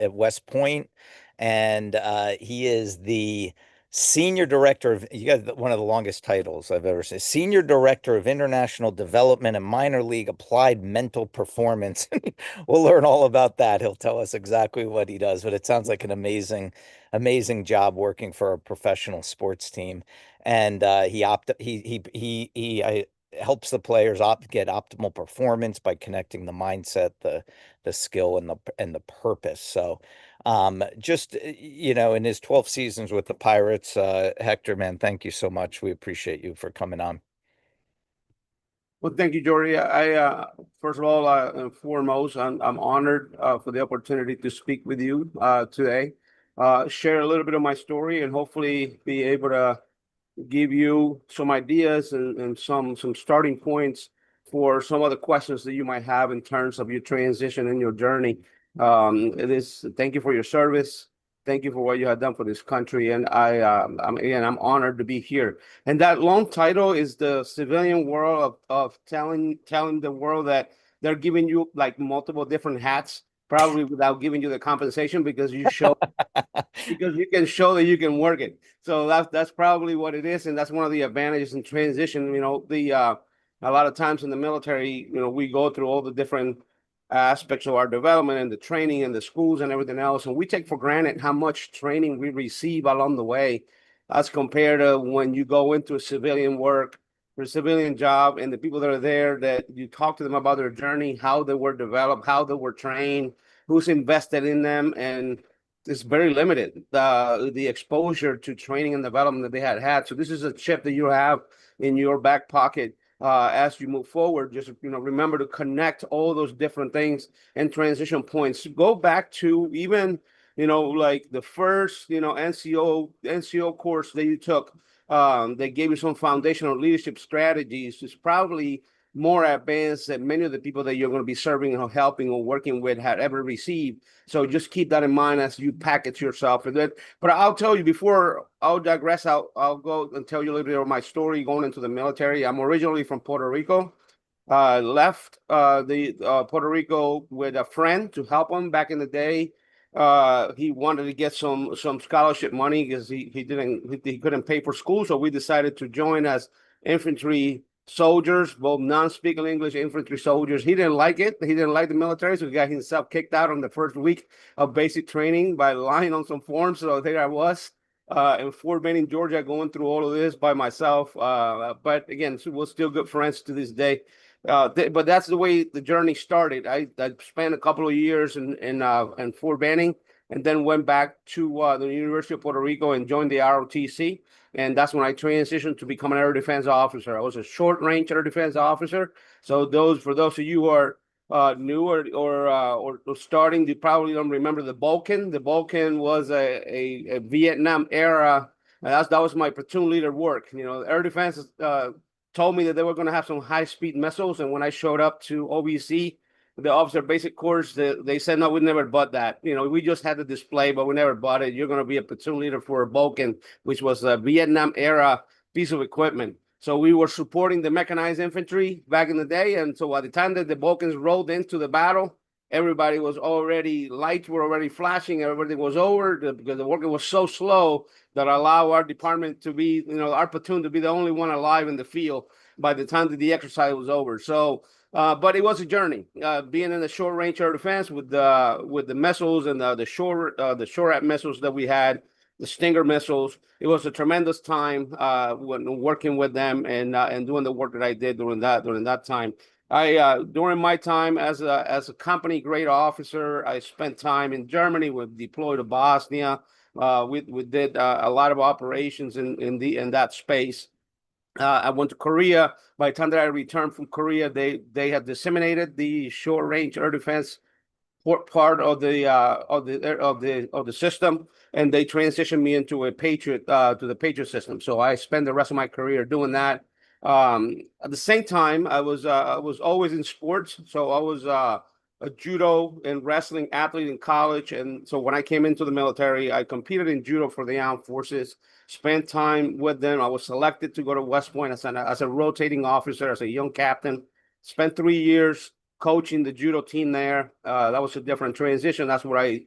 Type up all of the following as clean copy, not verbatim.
at West Point, and he is the Senior Director of, you got one of the longest titles I've ever seen. Senior Director of International Development and Minor League Applied Mental Performance. We'll learn all about that. He'll tell us exactly what he does, but it sounds like an amazing job working for a professional sports team. And he helps the players get optimal performance by connecting the mindset, the skill, and the purpose. So just, in his 12 seasons with the Pirates, Hector, man, thank you so much. We appreciate you for coming on. Well, thank you, Jordy. First of all, and foremost, I'm honored for the opportunity to speak with you today, share a little bit of my story, and hopefully be able to give you some ideas and some starting points for some of the questions that you might have in terms of your transition and your journey. Thank you for your service. Thank you for what you have done for this country. And I'm honored to be here. And that long title is the civilian world of telling the world that they're giving you like multiple different hats, probably without giving you the compensation because you can show that you can work it. So that's probably what it is, and that's one of the advantages in transition. A lot of times in the military, we go through all the different aspects of our development and the training and the schools and everything else, and we take for granted how much training we receive along the way, as compared to when you go into a civilian work or a civilian job, and the people that are there, that you talk to them about their journey, how they were developed, how they were trained, who's invested in them, and it's very limited, the exposure to training and development that they had. So this is a chip that you have in your back pocket as you move forward. Just remember to connect all those different things and transition points. Go back to even like the first NCO course that you took. They gave you some foundational leadership strategies. It's probably more advanced than many of the people that you're going to be serving or helping or working with had ever received. So just keep that in mind as you package yourself for that. But I'll tell you, before I'll digress, I'll go and tell you a little bit of my story going into the military. I'm originally from Puerto Rico. Left the Puerto Rico with a friend to help him back in the day. He wanted to get some scholarship money because he couldn't pay for school. So we decided to join as infantry soldiers, both non-speaking English infantry soldiers. He didn't like it. He didn't like the military, so he got himself kicked out on the first week of basic training by lying on some forms. So there I was in Fort Benning, Georgia, going through all of this by myself. But again, we're still good friends to this day. But that's the way the journey started. I spent a couple of years in Fort Benning, and then went back to the University of Puerto Rico and joined the ROTC. And that's when I transitioned to become an air defense officer. I was a short range air defense officer. So for those of you who are new or starting, you probably don't remember the Vulcan. The Vulcan was a Vietnam era. That was my platoon leader work. Air defense told me that they were going to have some high speed missiles, and when I showed up to OBC, the officer basic course, they said, no, we never bought that. We just had the display, but we never bought it. You're going to be a platoon leader for a Vulcan, which was a Vietnam era piece of equipment. So we were supporting the mechanized infantry back in the day. And so by the time that the Vulcans rolled into the battle, everybody was already, lights were already flashing. Everything was over because the work was so slow that allowed our department to be, our platoon to be the only one alive in the field by the time that the exercise was over. So, but it was a journey, being in the short range air defense with the missiles and the short missiles that we had, the Stinger missiles. It was a tremendous time when working with them and doing the work that I did during that time. During my time as a company grade officer, I spent time in Germany. We deployed to Bosnia. We did a lot of operations in that space. I went to Korea. By the time that I returned from Korea, they had disseminated the short range air defense part of the system, and they transitioned me into a Patriot to the Patriot system. So I spent the rest of my career doing that. At the same time, I was always in sports. So I was a judo and wrestling athlete in college, and so when I came into the military, I competed in judo for the armed forces. Spent time with them. I was selected to go to West Point as a rotating officer, as a young captain. Spent 3 years coaching the judo team there. That was a different transition. That's where I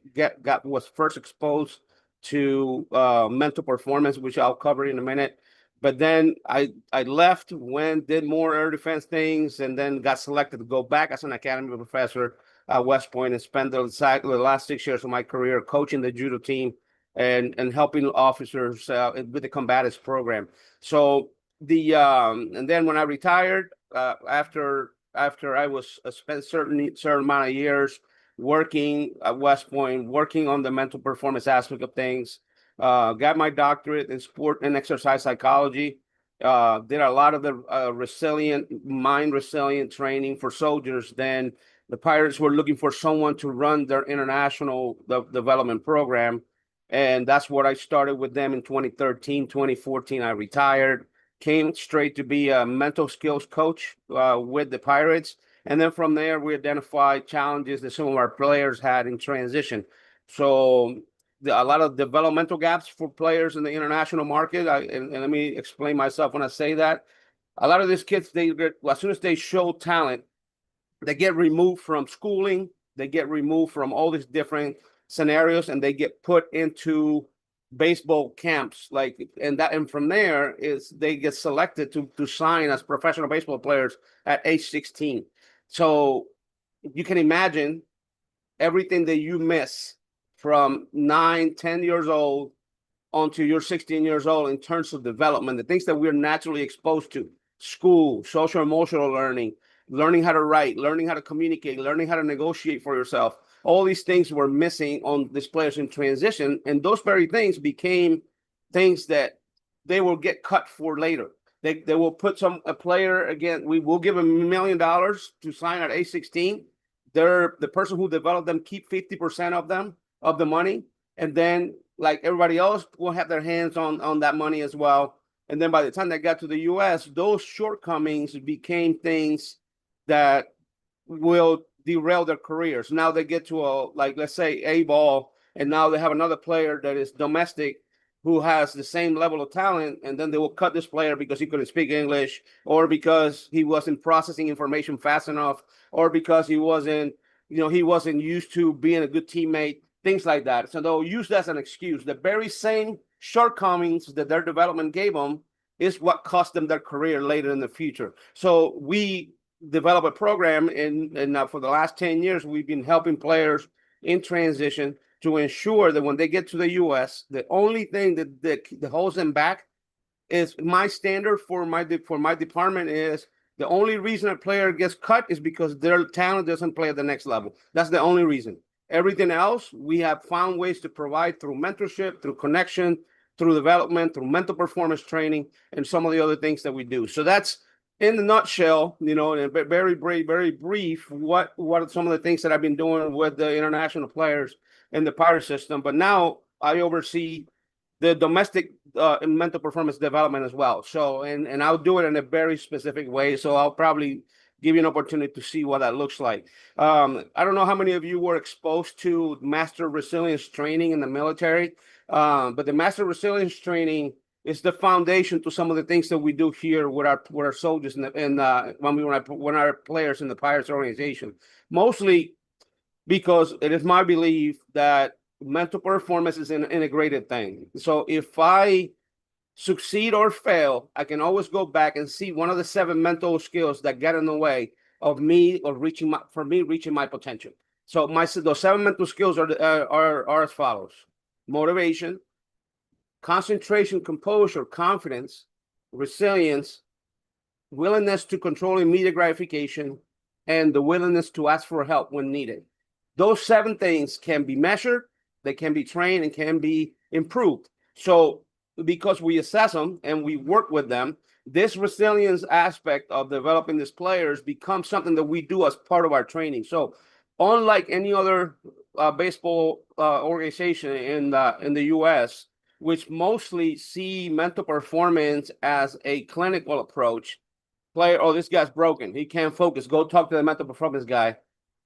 was first exposed to mental performance, which I'll cover in a minute. But then I left, went, did more air defense things, and then got selected to go back as an academy professor at West Point and spent the last 6 years of my career coaching the judo team and helping officers with the combatives program. So and then when I retired, after I was spent certain amount of years working at West Point, working on the mental performance aspect of things, got my doctorate in sport and exercise psychology. Did a lot of the mind resilient training for soldiers. Then the Pirates were looking for someone to run their international development program. And that's what I started with them in 2013, 2014. I retired, came straight to be a mental skills coach with the Pirates. And then from there, we identified challenges that some of our players had in transition. So a lot of developmental gaps for players in the international market. And let me explain myself when I say that. A lot of these kids, as soon as they show talent, they get removed from schooling, they get removed from all these different scenarios, and they get put into baseball camps. And from there is they get selected to sign as professional baseball players at age 16. So you can imagine everything that you miss from 9, 10 years old until you're 16 years old in terms of development, the things that we're naturally exposed to: school, social emotional learning how to write, learning how to communicate, learning how to negotiate for yourself. All these things were missing on these players in transition. And those very things became things that they will get cut for later. They will put a player, again, we will give them $1 million to sign at age 16. The person who developed them keep 50% of the money. And then, like everybody else, will have their hands on that money as well. And then by the time they got to the US, those shortcomings became things that will derail their careers. Now they get to let's say A ball, and now they have another player that is domestic who has the same level of talent, and then they will cut this player because he couldn't speak English, or because he wasn't processing information fast enough, or because he wasn't used to being a good teammate, things like that. So they'll use that as an excuse. The very same shortcomings that their development gave them is what cost them their career later in the future. So we develop a program, and for the last 10 years, we've been helping players in transition to ensure that when they get to the U.S., the only thing that holds them back is my standard for my department is the only reason a player gets cut is because their talent doesn't play at the next level. That's the only reason. Everything else, we have found ways to provide through mentorship, through connection, through development, through mental performance training, and some of the other things that we do. So that's, in the nutshell, very brief, what are some of the things that I've been doing with the international players in the Pirate system. But now I oversee the domestic mental performance development as well. So, and I'll do it in a very specific way. So I'll probably give you an opportunity to see what that looks like. I don't know how many of you were exposed to master resilience training in the military, but the master resilience training is the foundation to some of the things that we do here with our soldiers when our players in the Pirates organization. Mostly because it is my belief that mental performance is an integrated thing. So if I succeed or fail, I can always go back and see one of the 7 mental skills that get in the way of me reaching my potential. So those 7 mental skills are as follows: motivation, concentration, composure, confidence, resilience, willingness to control immediate gratification, and the willingness to ask for help when needed. Those 7 things can be measured, they can be trained, and can be improved. So because we assess them and we work with them, this resilience aspect of developing these players becomes something that we do as part of our training. So unlike any other baseball organization in the US, which mostly see mental performance as a clinical approach. Player, oh, this guy's broken. He can't focus. Go talk to the mental performance guy.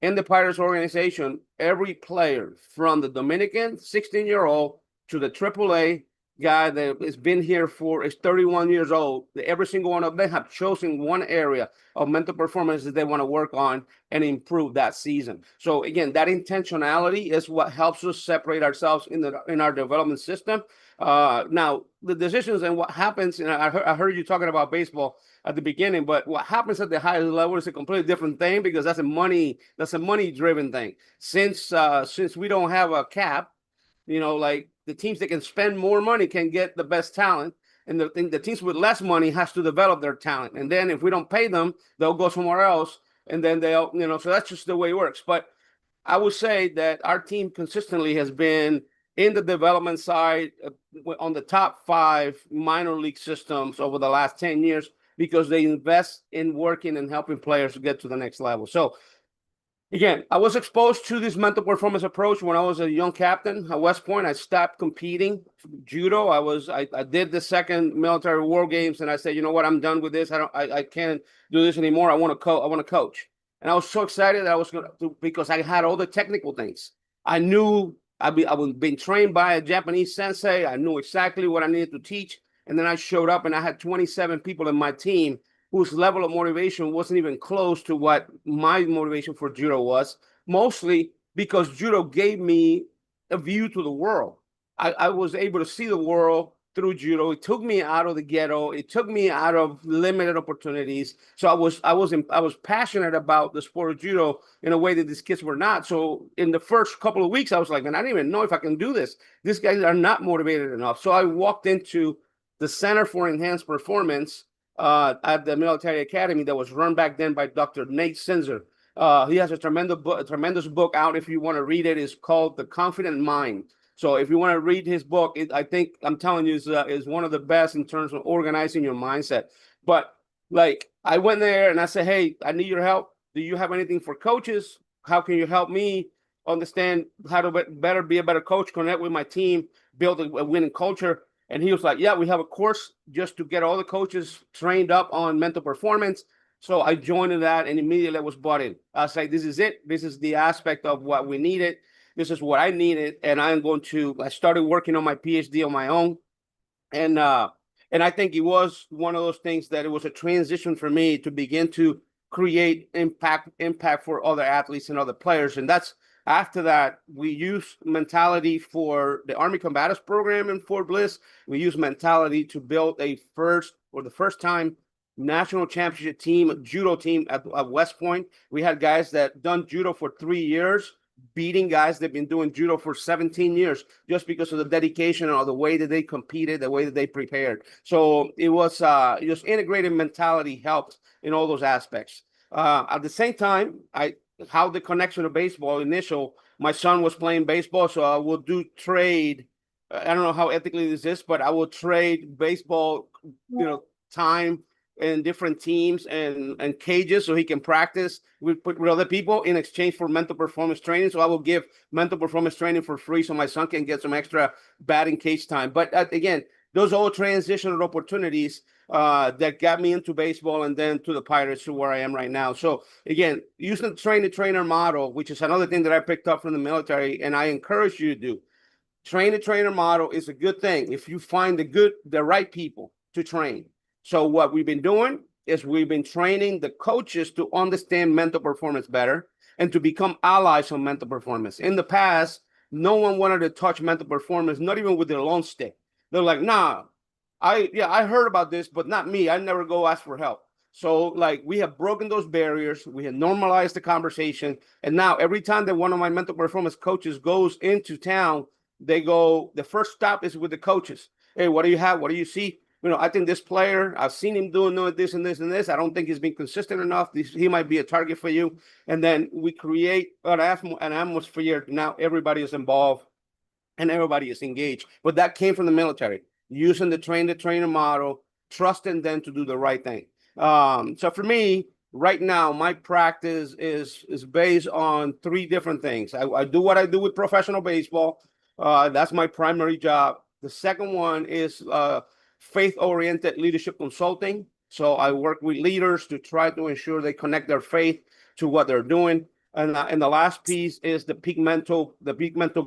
In the Pirates organization, every player from the Dominican 16-year-old to the AAA guy that has been here is 31 years old. Every single one of them have chosen one area of mental performance that they want to work on and improve that season. So again, that intentionality is what helps us separate ourselves in our development system. Now the decisions and what happens, and I heard you talking about baseball at the beginning, but what happens at the highest level is a completely different thing because that's a money driven thing. Since we don't have a cap, like the teams that can spend more money can get the best talent, and the teams with less money has to develop their talent. And then if we don't pay them, they'll go somewhere else, and then so that's just the way it works. But I would say that our team consistently has been in the development side on the top 5 minor league systems over the last 10 years because they invest in working and helping players to get to the next level. So again, I was exposed to this mental performance approach when I was a young captain at West Point. I stopped competing judo. I did the second military war games, and I said, you know what, I'm done with this. I can't do this anymore. I want to coach. And I was so excited that I was going to, because I had all the technical things. I knew I was being trained by a Japanese sensei. I knew exactly what I needed to teach. And then I showed up and I had 27 people in my team whose level of motivation wasn't even close to what my motivation for judo was, mostly because judo gave me a view to the world. I was able to see the world through judo. It took me out of the ghetto. It took me out of limited opportunities. So I was passionate about the sport of judo in a way that these kids were not. So in the first couple of weeks, I was like, man, I don't even know if I can do this. These guys are not motivated enough. So I walked into the Center for Enhanced Performance at the military academy that was run back then by Dr. Nate Sinzer. He has a tremendous book out. If you want to read it, it's called The Confident Mind. So if you want to read his book, I think I'm telling you is one of the best in terms of organizing your mindset. But like I went there and I said, hey, I need your help. Do you have anything for coaches? How can you help me understand how to better be a better coach, connect with my team, build a winning culture? And he was like, yeah, we have a course just to get all the coaches trained up on mental performance. So I joined that and immediately I was bought in. I was like, this is it. This is the aspect of what we needed. This is what I needed. And I started working on my PhD on my own. And I think it was one of those things that it was a transition for me to begin to create impact for other athletes and other players. And that's after that, we use mentality for the Army Combatives program in Fort Bliss. We use mentality to build the first time national championship team, judo team at West Point. We had guys that done judo for 3 years, beating guys that have been doing judo for 17 years just because of the dedication or the way that they competed, the way that they prepared. So it was just integrated mentality helped in all those aspects. At the same time, how the connection to baseball my son was playing baseball, so I will do trade. I don't know how ethically this is, but I will trade baseball, time in different teams and cages so he can practice with other people in exchange for mental performance training. So I will give mental performance training for free so my son can get some extra batting cage time. But again, those all transitional opportunities that got me into baseball and then to the Pirates to where I am right now. So again, using the train-the-trainer model, which is another thing that I picked up from the military, and I encourage you to do. Train-the-trainer model is a good thing if you find the right people to train. So what we've been doing is we've been training the coaches to understand mental performance better and to become allies on mental performance. In the past, no one wanted to touch mental performance, not even with their long stick. They're like, nah, I heard about this, but not me. I never go ask for help. So like we have broken those barriers. We have normalized the conversation. And now every time that one of my mental performance coaches goes into town, the first stop is with the coaches. Hey, what do you have? What do you see? I think this player, I've seen him doing this and this and this. I don't think he's been consistent enough. He might be a target for you. And then we create an atmosphere. Now everybody is involved and everybody is engaged. But that came from the military, using the trainer model, trusting them to do the right thing. So for me, right now, my practice is based on 3 different things. I do what I do with professional baseball. That's my primary job. The second one is faith-oriented leadership consulting. So I work with leaders to try to ensure they connect their faith to what they're doing. And the last piece is the Peak Mental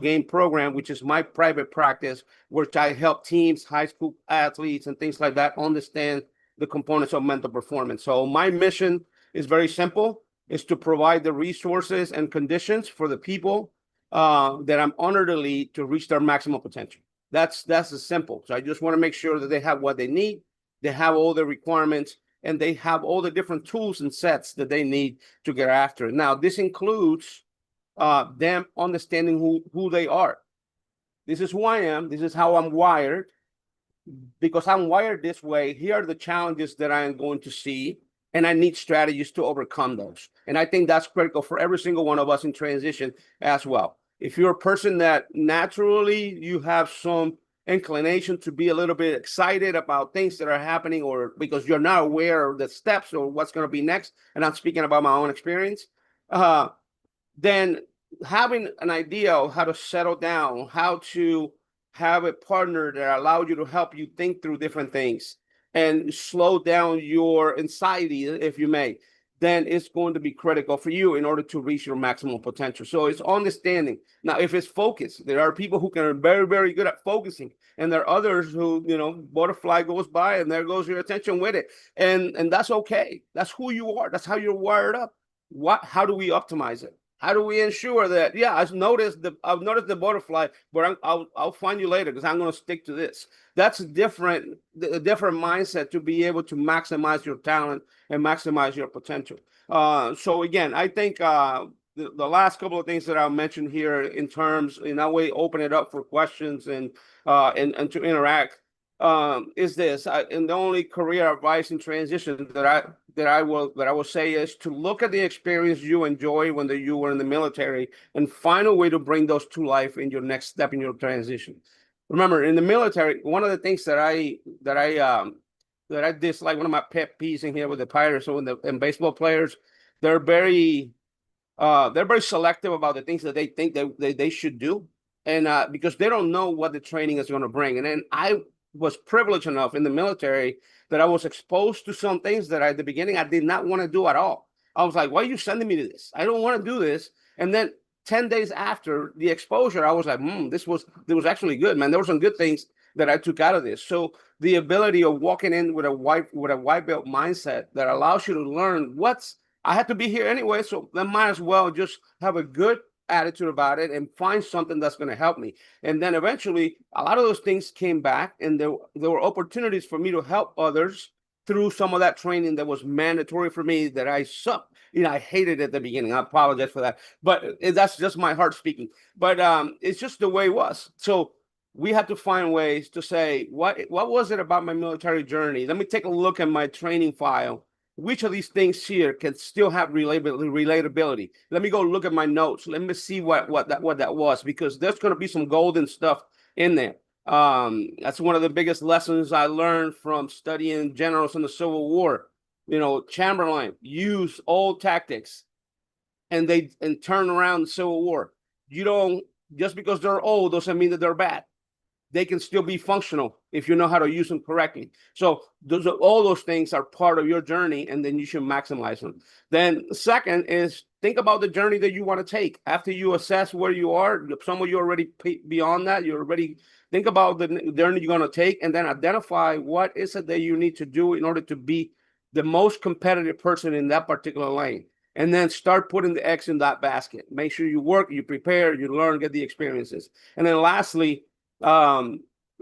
Game program, which is my private practice, which I help teams, high school athletes, and things like that understand the components of mental performance. So my mission is very simple: is to provide the resources and conditions for the people that I'm honored to lead to reach their maximum potential. That's as simple. So I just want to make sure that they have what they need, they have all the requirements, and they have all the different tools and sets that they need to get after it. Now, this includes them understanding who they are. This is who I am. This is how I'm wired. Because I'm wired this way, here are the challenges that I am going to see, and I need strategies to overcome those. And I think that's critical for every single one of us in transition as well. If you're a person that naturally you have some inclination to be a little bit excited about things that are happening, or because you're not aware of the steps or what's going to be next, and I'm speaking about my own experience, then having an idea of how to settle down, how to have a partner that allows you to help you think through different things and slow down your anxiety, if you may, then it's going to be critical for you in order to reach your maximum potential. So it's understanding. Now, if it's focus, there are people who can are very, very good at focusing, and there are others who, butterfly goes by and there goes your attention with it. And that's okay. That's who you are. That's how you're wired up. How do we optimize it? How do we ensure that? Yeah, I've noticed the butterfly, but I'll find you later because I'm going to stick to this. That's a different mindset to be able to maximize your talent and maximize your potential. So again, I think the last couple of things that I'll mention here in that way, open it up for questions and to interact. Is this and the only career advice in transition that I will say is to look at the experience you enjoy when you were in the military and find a way to bring those to life in your next step in your transition. Remember, in the military, one of the things that I dislike, one of my pet peeves in here with the Pirates and baseball players, they're very selective about the things that they think they should do, and because they don't know what the training is going to bring. And then I was privileged enough in the military that I was exposed to some things that at the beginning I did not want to do at all. I was like, why are you sending me to this? I don't want to do this. And then 10 days after the exposure, I was like, this was actually good, man. There were some good things that I took out of this. So the ability of walking in with a white belt mindset that allows you to learn I had to be here anyway, so I might as well just have a good attitude about it and find something that's going to help me. And then eventually a lot of those things came back, and there were opportunities for me to help others through some of that training that was mandatory for me that I sucked. I hated it at the beginning. I apologize for that, but that's just my heart speaking. But it's just the way it was. So we had to find ways to say, what was it about my military journey? Let me take a look at my training file. Which of these things here can still have relatability? Let me go look at my notes. Let me see what that was, because there's going to be some golden stuff in there. That's one of the biggest lessons I learned from studying generals in the Civil War. Chamberlain used old tactics and turn around the Civil War. You don't, just because they're old doesn't mean that they're bad. They can still be functional if you know how to use them correctly. So all those things are part of your journey, and then you should maximize them. Then second is think about the journey that you want to take. After you assess where you are, some of you already beyond that, you already think about the journey you're going to take, and then identify what is it that you need to do in order to be the most competitive person in that particular lane. And then start putting the eggs in that basket. Make sure you work, you prepare, you learn, get the experiences. And then lastly,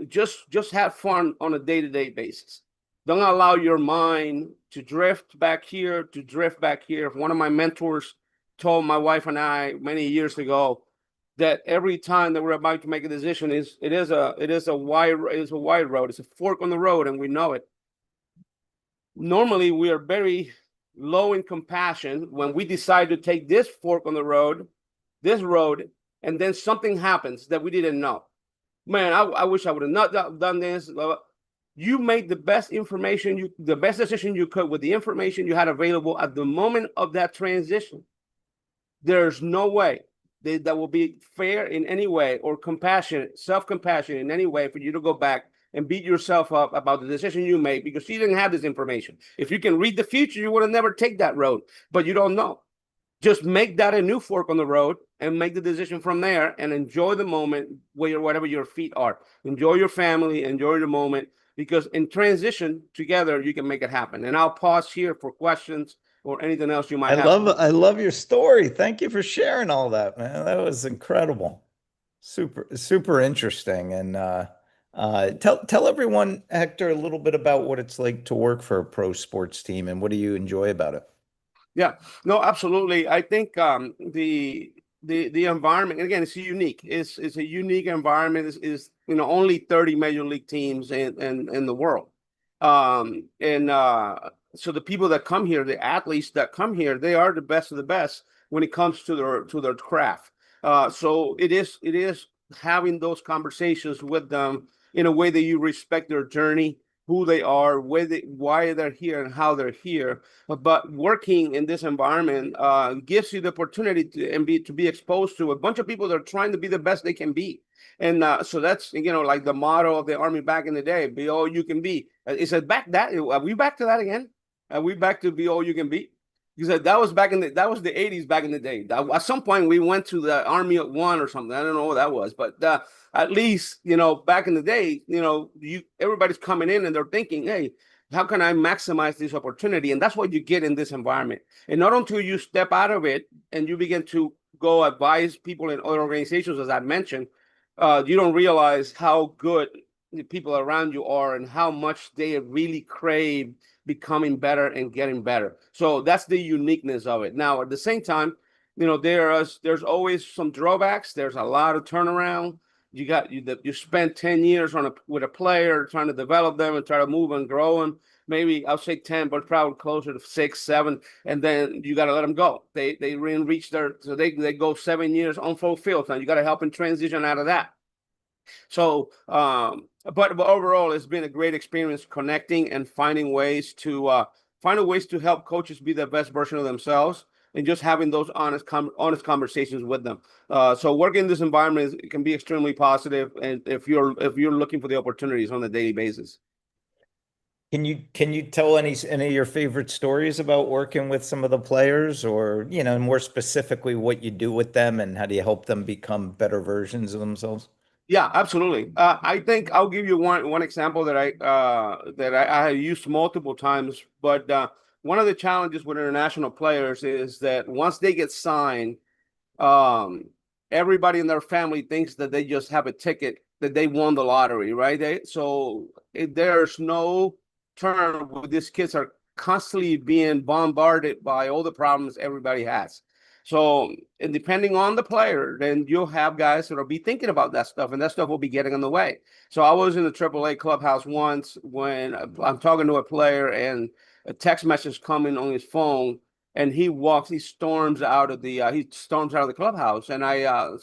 just have fun on a day-to-day basis. Don't allow your mind to drift back here, to drift back here. One of my mentors told my wife and I many years ago that every time that we're about to make a decision, it is a wide road. It's a fork on the road, and we know it. Normally, we are very low in compassion when we decide to take this fork on the road, and then something happens that we didn't know. Man, I wish I would have not done this. You made the best decision you could with the information you had available at the moment of that transition. There's no way that will be fair in any way, or self-compassion in any way, for you to go back and beat yourself up about the decision you made because you didn't have this information. If you can read the future, you would have never take that road, but you don't know. Just make that a new fork on the road and make the decision from there and enjoy the moment where whatever your feet are. Enjoy your family, enjoy the moment, because in transition together you can make it happen. And I'll pause here for questions or anything else you might have. I love your story. Thank you for sharing all that, man. That was incredible. Super interesting. And tell everyone, Hector, a little bit about what it's like to work for a pro sports team and what do you enjoy about it? Yeah, no, absolutely. I think the environment, again, it's unique. It's a unique environment. Is only 30 major league teams in the world. And so the people that come here, the athletes that come here, they are the best of the best when it comes to their craft. So it is having those conversations with them in a way that you respect their journey, who they are, why they're here, and how they're here. But working in this environment gives you the opportunity to be exposed to a bunch of people that are trying to be the best they can be. And so that's like the motto of the Army back in the day: "Be all you can be." Is it back that? Are we back to that again? Are we back to be all you can be? Because that was that was the 80s back in the day. At some point we went to the Army at one or something. I don't know what that was, but at least back in the day, everybody's coming in and they're thinking, hey, how can I maximize this opportunity? And that's what you get in this environment. And not until you step out of it and you begin to go advise people in other organizations, as I mentioned, you don't realize how good the people around you are and how much they really crave becoming better and getting better. So that's the uniqueness of it. Now, at the same time, there's always some drawbacks. There's a lot of turnaround. You spend 10 years with a player trying to develop them and try to move and grow them. Maybe I'll say 10, but probably closer to 6, 7, and then you got to let them go. They reach they go 7 years unfulfilled. Now you got to help them transition out of that. So, but overall, it's been a great experience connecting and finding ways to help coaches be the best version of themselves, and just having those honest conversations with them. So working in this environment can be extremely positive, and if you're looking for the opportunities on a daily basis. Can you tell any of your favorite stories about working with some of the players or, more specifically what you do with them and how do you help them become better versions of themselves? Yeah, absolutely. I think I'll give you one example that I have used multiple times. But one of the challenges with international players is that once they get signed, um, everybody in their family thinks that they just have a ticket, that they won the lottery, right? There's no turn where these kids are constantly being bombarded by all the problems everybody has. So, and depending on the player, then you'll have guys that'll be thinking about that stuff, and that stuff will be getting in the way. So, I was in the AAA clubhouse once when I'm talking to a player, and a text message coming on his phone, and he storms out of the clubhouse, and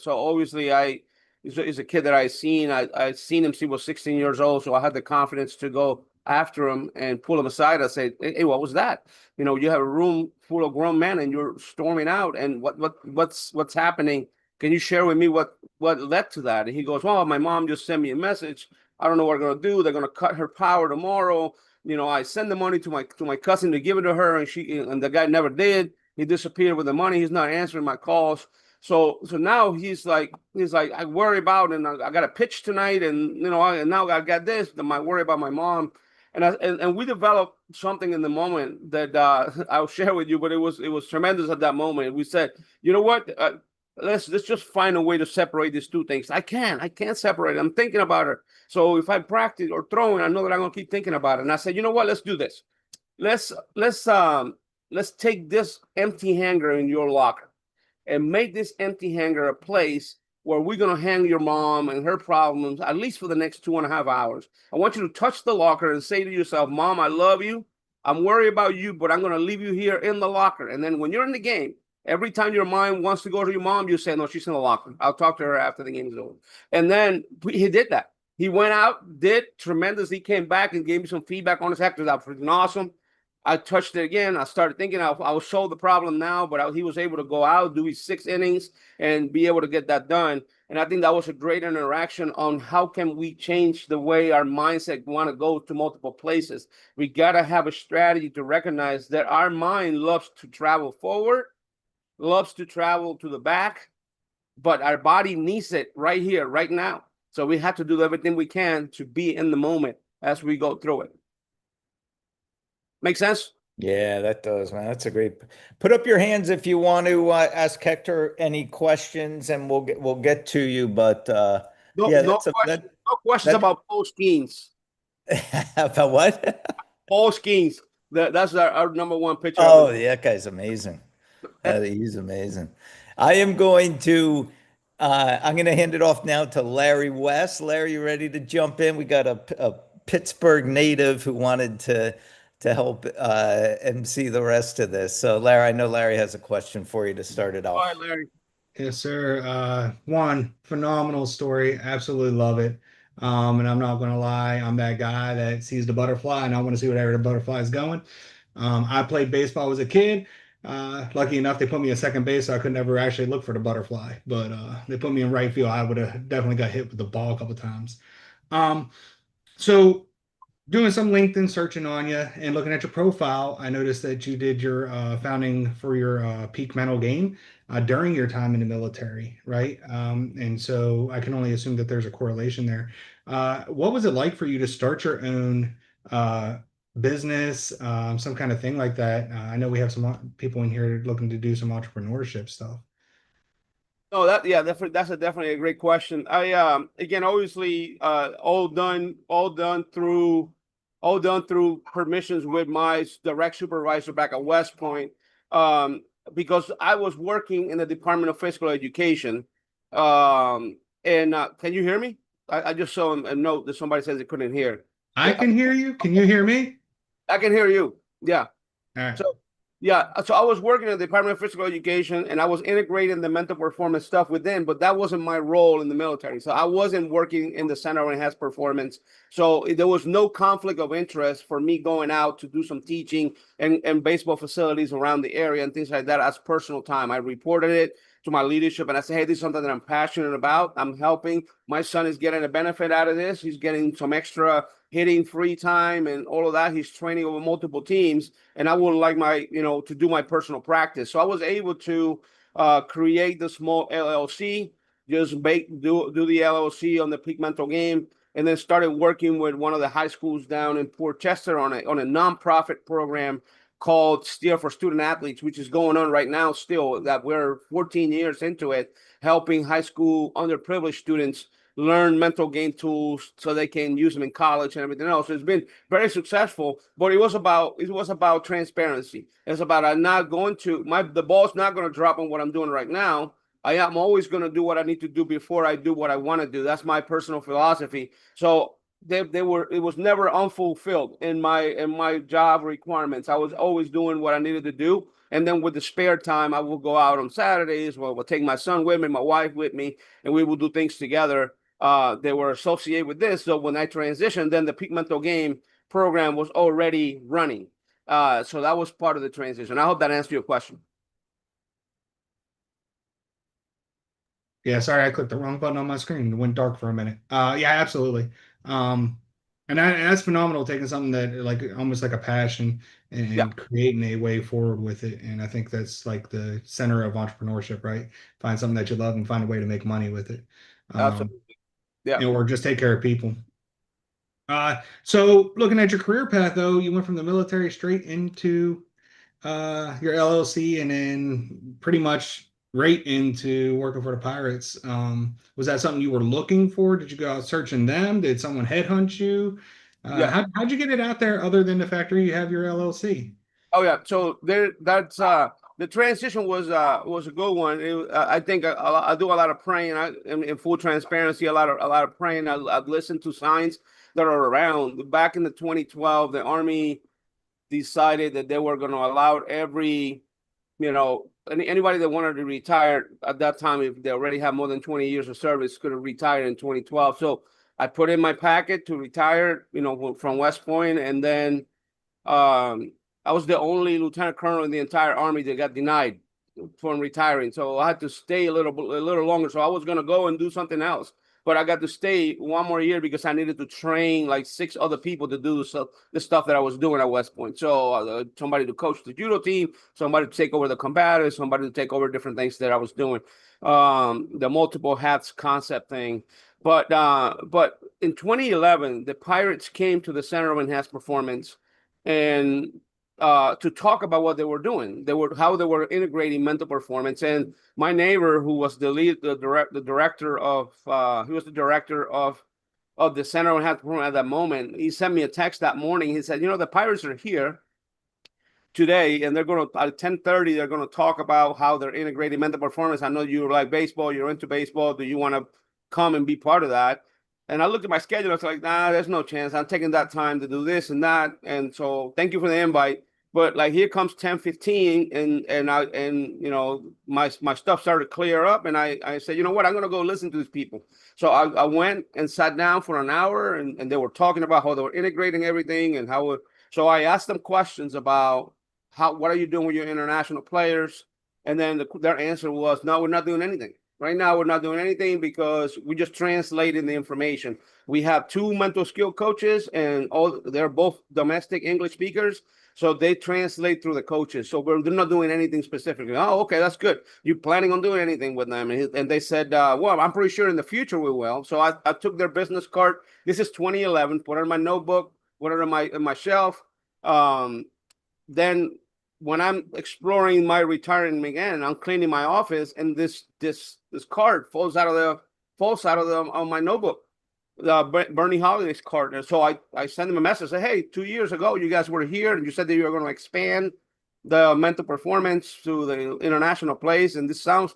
so obviously he's a kid that I seen him since he was 16 years old, so I had the confidence to go after him and pull him aside. I said, hey, what was that? You have a room full of grown men and you're storming out, and what's happening? Can you share with me what led to that? And he goes, well, my mom just sent me a message. I don't know what they're gonna do. They're gonna cut her power tomorrow. I send the money to my cousin to give it to her, and the guy never did. He disappeared with the money. He's not answering my calls. So now he's like I worry about, and I got a pitch tonight, and now I got this. Then I worry about my mom, and we developed something in the moment that I'll share with you. But it was tremendous at that moment. We said, you know what? Let's just find a way to separate these two things. I can't separate it. I'm thinking about her. So if I practice or throwing, I know that I'm gonna keep thinking about it. And I said, you know what? Let's do this. Let's take this empty hanger in your locker and make this empty hanger a place where we're going to hang your mom and her problems, at least for the next 2.5 hours. I want you to touch the locker and say to yourself, Mom, I love you. I'm worried about you, but I'm going to leave you here in the locker. And then when you're in the game, every time your mind wants to go to your mom, you say, no, she's in the locker. I'll talk to her after the game's over. And then he did that. He went out, did tremendous. He came back and gave me some feedback on his Hector. That was freaking awesome. I touched it again. I started thinking I'll solve the problem now, but he was able to go out, do his 6 innings, and be able to get that done. And I think that was a great interaction on how can we change the way our mindset want to go to multiple places. We got to have a strategy to recognize that our mind loves to travel forward loves to travel to the back, but our body needs it right here, right now. So we have to do everything we can to be in the moment as we go through it. Make sense? Yeah, that does, man. That's a great. Put up your hands if you want to ask Hector any questions, and we'll get to you. But No, yeah, no question, no questions that about Paul Skeens. about what? Paul Skeens. That's our number one pitcher of Oh, the. that guy's amazing. He's amazing. I am going to I'm going to hand it off now to Larry West. Larry, you ready to jump in? We got a Pittsburgh native who wanted to help MC the rest of this. So, Larry, I know Larry has a question for you to start it All off. right, Larry. Yes, sir. One phenomenal story. Absolutely love it. And I'm not going to lie, I'm that guy that sees the butterfly and I want to see wherever the butterfly is going. I played baseball as a kid. Lucky enough, they put me at second base, so I could never actually look for the butterfly. But they put me in right field. I would have definitely got hit with the ball a couple times. Um, so doing some LinkedIn searching on you and looking at your profile, I noticed that you did your founding for your peak mental game during your time in the military, right? And so I can only assume that there's a correlation there. What was it like for you to start your own uh, business, some kind of thing like that? I know we have some people in here looking to do some entrepreneurship stuff. No, that's definitely a great question. I again, obviously, all done through permissions with my direct supervisor back at West Point, um, because I was working in the Department of Physical Education. And can you hear me? I just saw a note that somebody says they couldn't hear. I can hear you. Can you hear me? I can hear you. Yeah. All right. So yeah, so I was working in the Department of Physical Education and I was integrating the mental performance stuff within, but that wasn't my role in the military. So I wasn't working in the Center of Enhanced Performance. So there was no conflict of interest for me going out to do some teaching and baseball facilities around the area and things like that as personal time. I reported it to my leadership and I said, hey, this is something that I'm passionate about. I'm helping. My son is getting a benefit out of this. He's getting some extra hitting free time and all of that. He's training over multiple teams and I would like to do my personal practice. So I was able to create the small LLC, just do the LLC on the peak mental game, and then started working with one of the high schools down in Port Chester on a nonprofit program called Steer for Student Athletes, which is going on right now still, that we're 14 years into it, helping high school underprivileged students learn mental game tools so they can use them in college and everything else. So it's been very successful, but it was about transparency. It's about I'm not going to the ball's not going to drop on what I'm doing right now. I am always going to do what I need to do before I do what I want to do. That's my personal philosophy. So they were it was never unfulfilled in my job requirements. I was always doing what I needed to do. And then with the spare time, I will go out on Saturdays. Well, we'll take my son with me, my wife with me, and we will do things together. They were associated with this. So when I transitioned, then the peak mental game program was already running. So that was part of the transition. I hope that answered your question. Yeah, sorry, I clicked the wrong button on my screen. It went dark for a minute. Yeah, absolutely. Um, and that's phenomenal, taking something that like almost like a passion Yeah, and creating a way forward with it. And I think that's like the center of entrepreneurship, right? Find something that you love and find a way to make money with it. Um, absolutely. Yeah, or just take care of people. So looking at your career path though, you went from the military straight into your LLC and then pretty much right into working for the Pirates. Was that something you were looking for? Did you go out searching them? Did someone headhunt you? yeah. How'd you get it out there other than the fact that you have your LLC? Oh yeah. So that's the transition was a good one. I think I do a lot of praying. In full transparency, a lot of praying. I've listened to signs that are around. Back in the 2012, the Army decided that they were going to allow anybody that wanted to retire at that time, if they already have more than 20 years of service, could have retired in 2012. So I put in my packet to retire, from West Point, and then I was the only lieutenant colonel in the entire Army that got denied from retiring. So I had to stay a little longer. So I was going to go and do something else. but I got to stay one more year because I needed to train like 6 other people to do the stuff that I was doing at West Point. So somebody to coach the judo team, somebody to take over the combatives, somebody to take over different things that I was doing. The multiple hats concept thing. But in 2011, the Pirates came to the Center of Enhanced Performance and to talk about what they were doing. How they were integrating mental performance. And my neighbor, who was the director of he was the director of the Center of Enhanced Performance at that moment, he sent me a text that morning. He said, the Pirates are here today, and they're going to at 10:30. They're going to talk about how they're integrating mental performance. I know you like baseball. You're into baseball. Do you want to come and be part of that? And I looked at my schedule. I was like, nah, there's no chance. I'm taking that time to do this and that. And so, thank you for the invite. But like, here comes 10:15, and my stuff started to clear up, and I said, you know what, I'm gonna go listen to these people. So I went and sat down for an hour, and they were talking about how they were integrating everything and how. So I asked them questions about what are you doing with your international players? And then their answer was, no, we're not doing anything. Right now, we're not doing anything because we just translated the information. We have 2 mental skill coaches, and they're both domestic English speakers. So they translate through the coaches. So they're not doing anything specifically. Oh, okay, that's good. You planning on doing anything with them? And they said, well, I'm pretty sure in the future we will. So I took their business card. This is 2011. Put it in my notebook. Put it in my shelf. Then when I'm exploring my retirement again, I'm cleaning my office, and this card falls out of on my notebook. Bernie Holiday's card. And so I sent him a message. Say, hey, 2 years ago you guys were here, and you said that you were going to expand the mental performance to the international place. And this sounds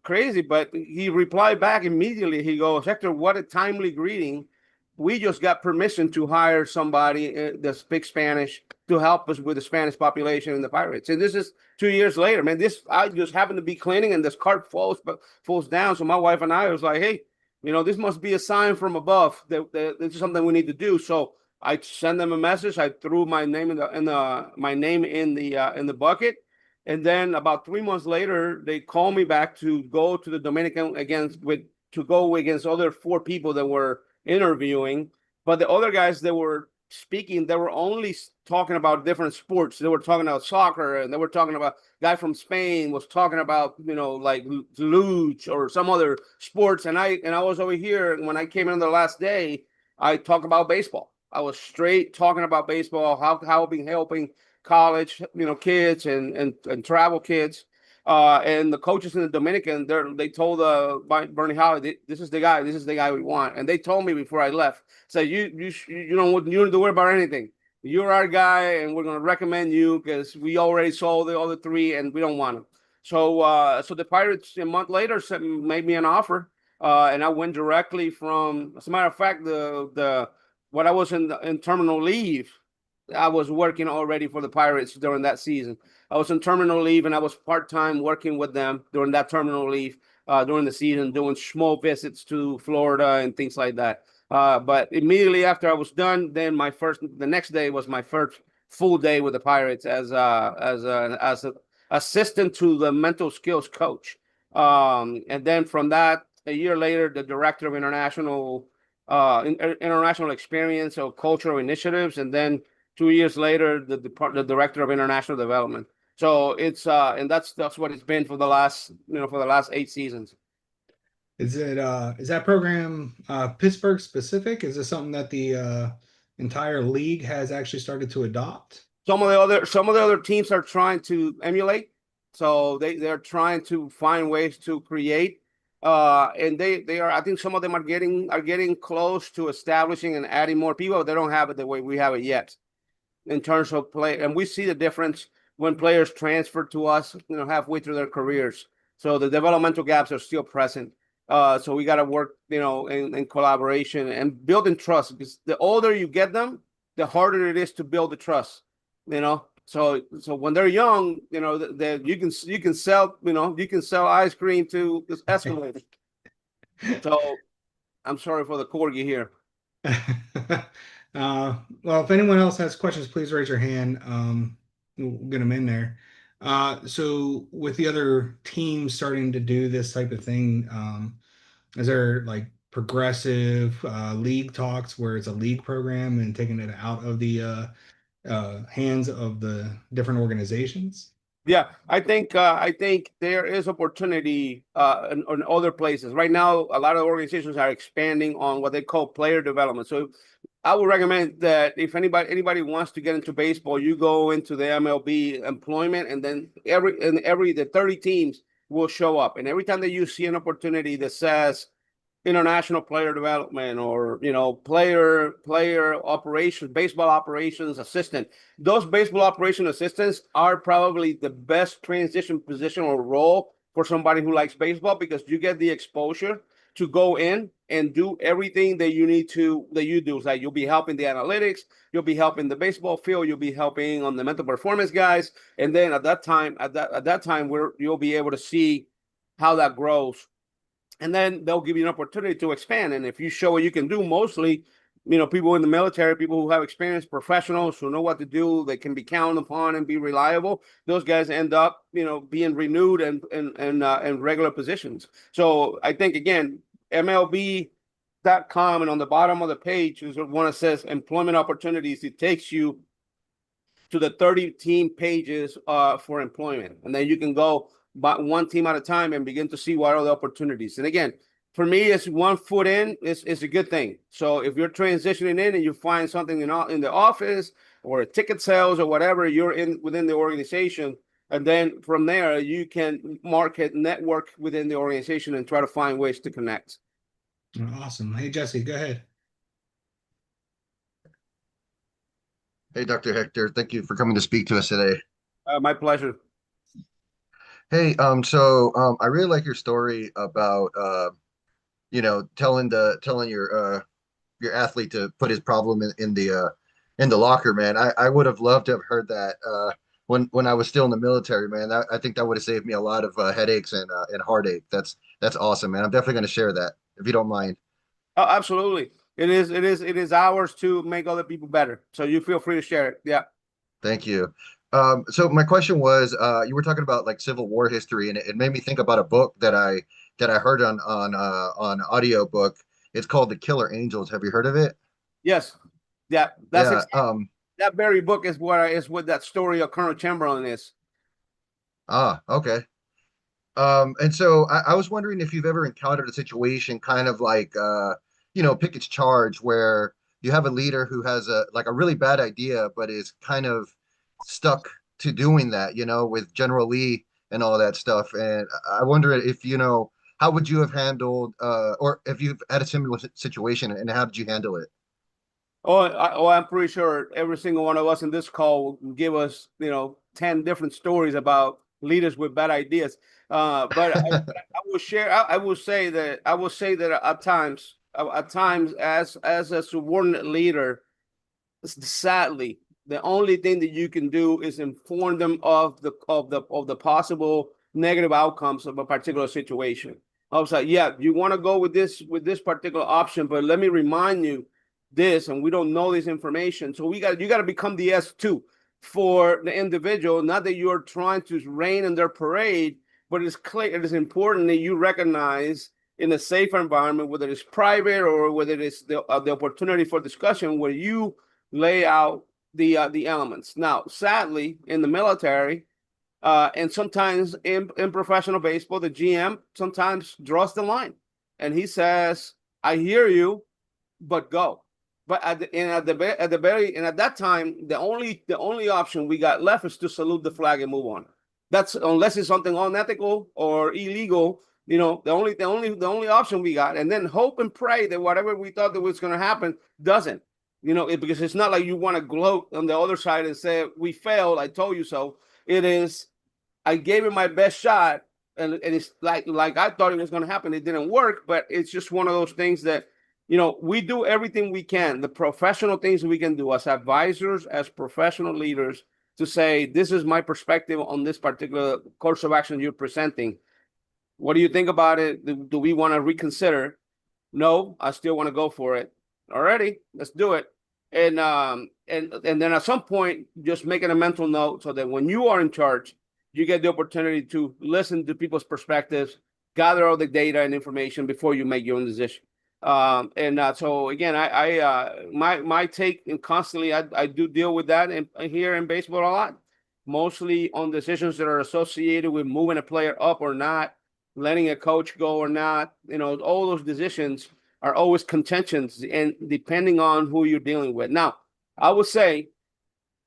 crazy, but he replied back immediately. He goes, Hector, what a timely greeting. We just got permission to hire somebody that speaks Spanish to help us with the Spanish population and the Pirates. And this is 2 years later, man. I just happened to be cleaning, and this cart falls down. So my wife and I was like, hey, this must be a sign from above that this is something we need to do. So I sent them a message. I threw my name in the bucket. And then about 3 months later, they called me back to go to the Dominican to go against other 4 people that were interviewing. But the other guys that were speaking, they were only talking about different sports. They were talking about soccer, and they were talking about guy from Spain was talking about like luge or some other sports. And I was over here, and when I came in the last day, I talked about baseball. I was straight talking about baseball, how I've been helping college kids and travel kids. And the coaches in the Dominican, they told Bernie Holiday, this is the guy we want. And they told me before I left, say, you don't have to worry about anything. You're our guy, and we're going to recommend you because we already saw the other 3, and we don't want them. So the Pirates a month later made me an offer, and I went directly from. As a matter of fact, when I was in terminal leave, I was working already for the Pirates during that season. I was on terminal leave, and I was part-time working with them during that terminal leave during the season, doing small visits to Florida and things like that. But immediately after I was done, then the next day was my first full day with the Pirates as an assistant to the mental skills coach. And then from that, a year later, the director of international experience or cultural initiatives, and then 2 years later, the director of international development. So it's and that's what it's been for the last 8 seasons. Is that program Pittsburgh specific? Is this something that the entire league has actually started to adopt? Some of the other teams are trying to emulate. So they're trying to find ways to create. And they are. I think some of them are getting close to establishing and adding more people. But they don't have it the way we have it yet in terms of play. And we see the difference when players transfer to us, halfway through their careers. So the developmental gaps are still present. So we got to work, in collaboration and building trust, because the older you get them, the harder it is to build the trust, So when they're young, you can sell ice cream to this escalator. So I'm sorry for the corgi here. Well, if anyone else has questions, please raise your hand. We'll get them in there. So with the other teams starting to do this type of thing, is there like progressive league talks where it's a league program and taking it out of the hands of the different organizations? Yeah, I think there is opportunity in other places. Right now, a lot of organizations are expanding on what they call player development. So I would recommend that if anybody wants to get into baseball, you go into the MLB employment, and then the 30 teams will show up. And every time that you see an opportunity that says international player development, or player operations, baseball operations assistant, those baseball operation assistants are probably the best transition position or role for somebody who likes baseball, because you get the exposure to go in and do everything that you do. It's like you'll be helping the analytics, you'll be helping the baseball field, you'll be helping on the mental performance guys, and then at that time where you'll be able to see how that grows, and then they'll give you an opportunity to expand. And if you show what you can do, mostly, people in the military, people who have experience, professionals who know what to do, they can be counted upon and be reliable. Those guys end up, being renewed and regular positions. So I think, again, MLB.com, and on the bottom of the page is one that says employment opportunities. It takes you to the 30 team pages for employment, and then you can go by one team at a time and begin to see what are the opportunities. And again, for me, it's 1 foot in is a good thing. So if you're transitioning in and you find something in the office or ticket sales or whatever, you're in within the organization, and then from there you can market, network within the organization, and try to find ways to connect. Awesome. Hey, Jesse, go ahead. Hey, Dr. Hector, thank you for coming to speak to us today. My pleasure. Hey, I really like your story about telling your athlete to put his problem in the locker, man. I would have loved to have heard that when I was still in the military, man. I think that would have saved me a lot of headaches and heartache. That's awesome, man. I'm definitely going to share that if you don't mind. Oh, absolutely. It is ours to make other people better. So you feel free to share it. Yeah. Thank you. So my question was, you were talking about like Civil War history, and it made me think about a book that I heard on audiobook. It's called The Killer Angels. Have you heard of it? Yes. Yeah. Yeah. That very book is what that story of Colonel Chamberlain is. Okay. And so I was wondering if you've ever encountered a situation kind of like Pickett's Charge, where you have a leader who has a really bad idea, but is kind of stuck to doing that, with General Lee and all that stuff. And I wonder if, how would you have handled, or if you've had a similar situation, and how did you handle it? I'm pretty sure every single one of us in this call will give us, 10 different stories about leaders with bad ideas. But I will share. I will say that at times, as a subordinate leader, sadly, the only thing that you can do is inform them of the possible negative outcomes of a particular situation. I was like, yeah, you want to go with this particular option, but let me remind you this, and we don't know this information. So you got to become the S2 for the individual. Not that you're trying to rain in their parade, but it's clear, it is important that you recognize in a safer environment, whether it's private or whether it's the opportunity for discussion, where you lay out the elements. Now, sadly, in the military, and sometimes in professional baseball, the GM sometimes draws the line, and he says, "I hear you, but go." But at that time, the only option we got left is to salute the flag and move on. That's unless it's something unethical or illegal. The only option we got, and then hope and pray that whatever we thought that was going to happen doesn't. Because it's not like you want to gloat on the other side and say, we failed, I told you so. It is, I gave it my best shot, and it's like I thought it was going to happen. It didn't work, but it's just one of those things that, we do everything we can, the professional things we can do as advisors, as professional leaders, to say, this is my perspective on this particular course of action you're presenting. What do you think about it? Do we want to reconsider? No, I still want to go for it. Alrighty, let's do it. And then at some point, just making a mental note so that when you are in charge, you get the opportunity to listen to people's perspectives, gather all the data and information before you make your own decision. So again, my take, and constantly I do deal with that here in baseball a lot, mostly on decisions that are associated with moving a player up or not, letting a coach go or not. All those decisions are always contentions, and depending on who you're dealing with. Now, I would say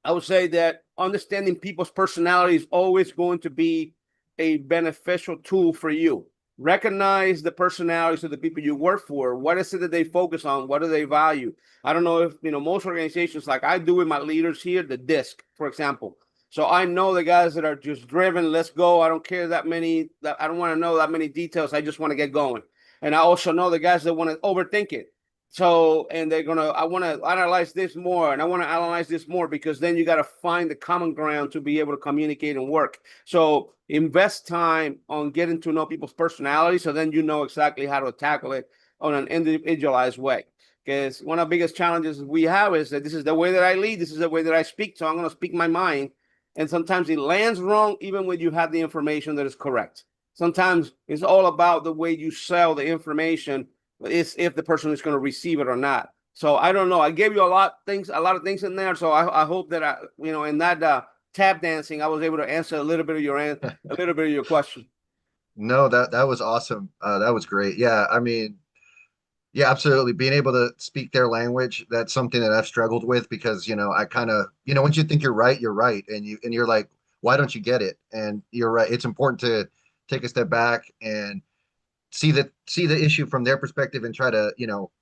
I would say that understanding people's personality is always going to be a beneficial tool for you. Recognize the personalities of the people you work for. What is it that they focus on? What do they value? I don't know if, most organizations, like I do with my leaders here, the DISC, for example. So I know the guys that are just driven, let's go. I don't care I don't want to know that many details. I just want to get going. And I also know the guys that want to overthink it. So, and I want to analyze this more, and I want to analyze this more, because then you got to find the common ground to be able to communicate and work. So invest time on getting to know people's personality, so then you know exactly how to tackle it on an individualized way. Because one of the biggest challenges we have is that this is the way that I lead, this is the way that I speak, so I'm going to speak my mind. And sometimes it lands wrong, even when you have the information that is correct. Sometimes it's all about the way you sell the information, is if the person is going to receive it or not. So I don't know. I gave you a lot of things in there. So I hope that in that tap dancing, I was able to answer a little bit of your question. No, that was awesome. That was great. Yeah, I mean, yeah, absolutely. Being able to speak their language, that's something that I've struggled with because, I kind of, once you think you're right, and you're like, why don't you get it? And you're right. It's important to take a step back and see the issue from their perspective and try to,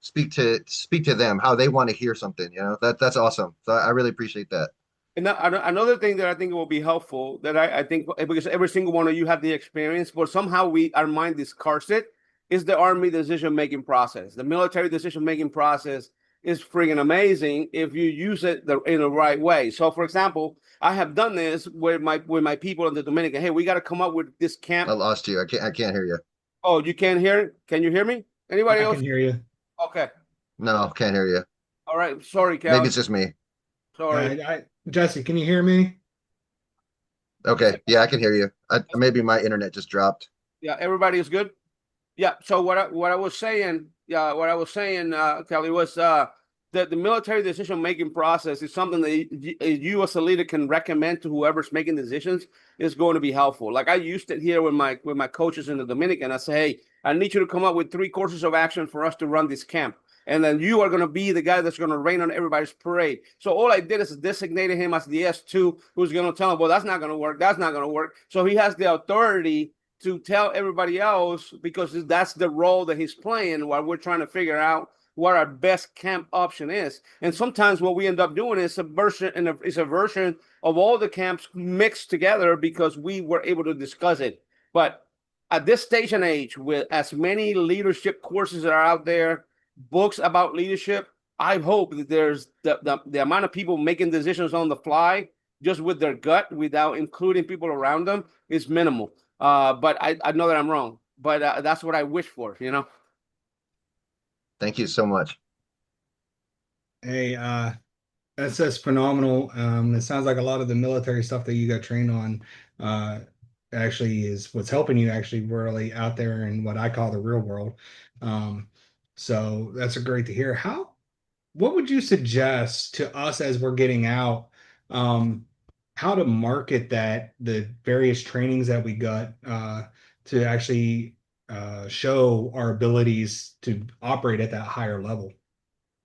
speak to them how they want to hear something. That's awesome. So I really appreciate that. And another thing that I think will be helpful, that I think, because every single one of you have the experience, but somehow our mind discards it, is the Army decision-making process. The military decision-making process is freaking amazing if you use it in the right way. So, for example, I have done this with my people in the Dominican. Hey, we got to come up with this camp. I lost you. I can't hear you. Oh, you can't hear it? Can you hear me? Anybody I else? can hear you. Okay. No, can't hear you. All right. Sorry, Maybe Cal. it's just me. Sorry. Jesse, can you hear me? Okay. Yeah, I can hear you. Maybe my internet just dropped. Yeah, everybody is good. Yeah. So what I was saying, Kelly, was that the military decision making process is something that you as a leader can recommend to whoever's making decisions, is going to be helpful. Like I used it here with my coaches in the Dominican. I say, hey, I need you to come up with 3 courses of action for us to run this camp. And then you are going to be the guy that's going to rain on everybody's parade. So all I did is designated him as the S2, who's going to tell him, well, that's not going to work. That's not going to work. So he has the authority to tell everybody else, because that's the role that he's playing while we're trying to figure out what our best camp option is. And sometimes what we end up doing is a version of all the camps mixed together, because we were able to discuss it. But at this stage and age, with as many leadership courses that are out there, books about leadership, I hope that there's the amount of people making decisions on the fly just with their gut without including people around them is minimal. But I know that I'm wrong, but that's what I wish for, Thank you so much. Hey, that's just phenomenal. It sounds like a lot of the military stuff that you got trained on actually is what's helping you actually really out there in what I call the real world. So that's great to hear. What would you suggest to us as we're getting out, how to market the various trainings that we got to actually show our abilities to operate at that higher level?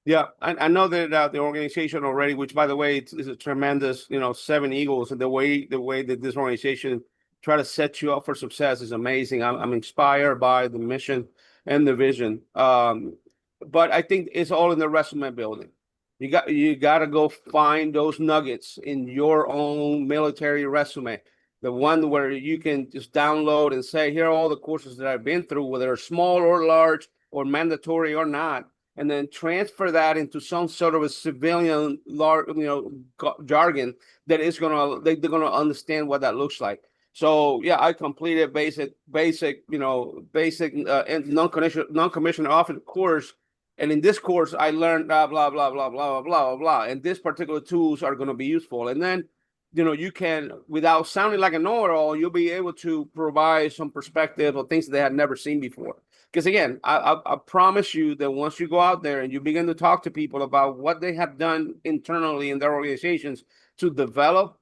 Yeah, I know that the organization already, which by the way, is a tremendous, 7 Eagles, and the way that this organization try to set you up for success is amazing. I'm inspired by the mission and the vision. But I think it's all in the resume building. You got to go find those nuggets in your own military resume, the one where you can just download and say, here are all the courses that I've been through, whether they're small or large or mandatory or not, and then transfer that into some sort of a civilian, jargon that is they're gonna understand what that looks like. So yeah, I completed basic, and non-commissioned officer course. And in this course, I learned blah, blah, blah, blah, blah, blah, blah, blah. And these particular tools are going to be useful. And then, you can, without sounding like a know-it-all, you'll be able to provide some perspective of things that they had never seen before. Because again, I promise you that once you go out there and you begin to talk to people about what they have done internally in their organizations to develop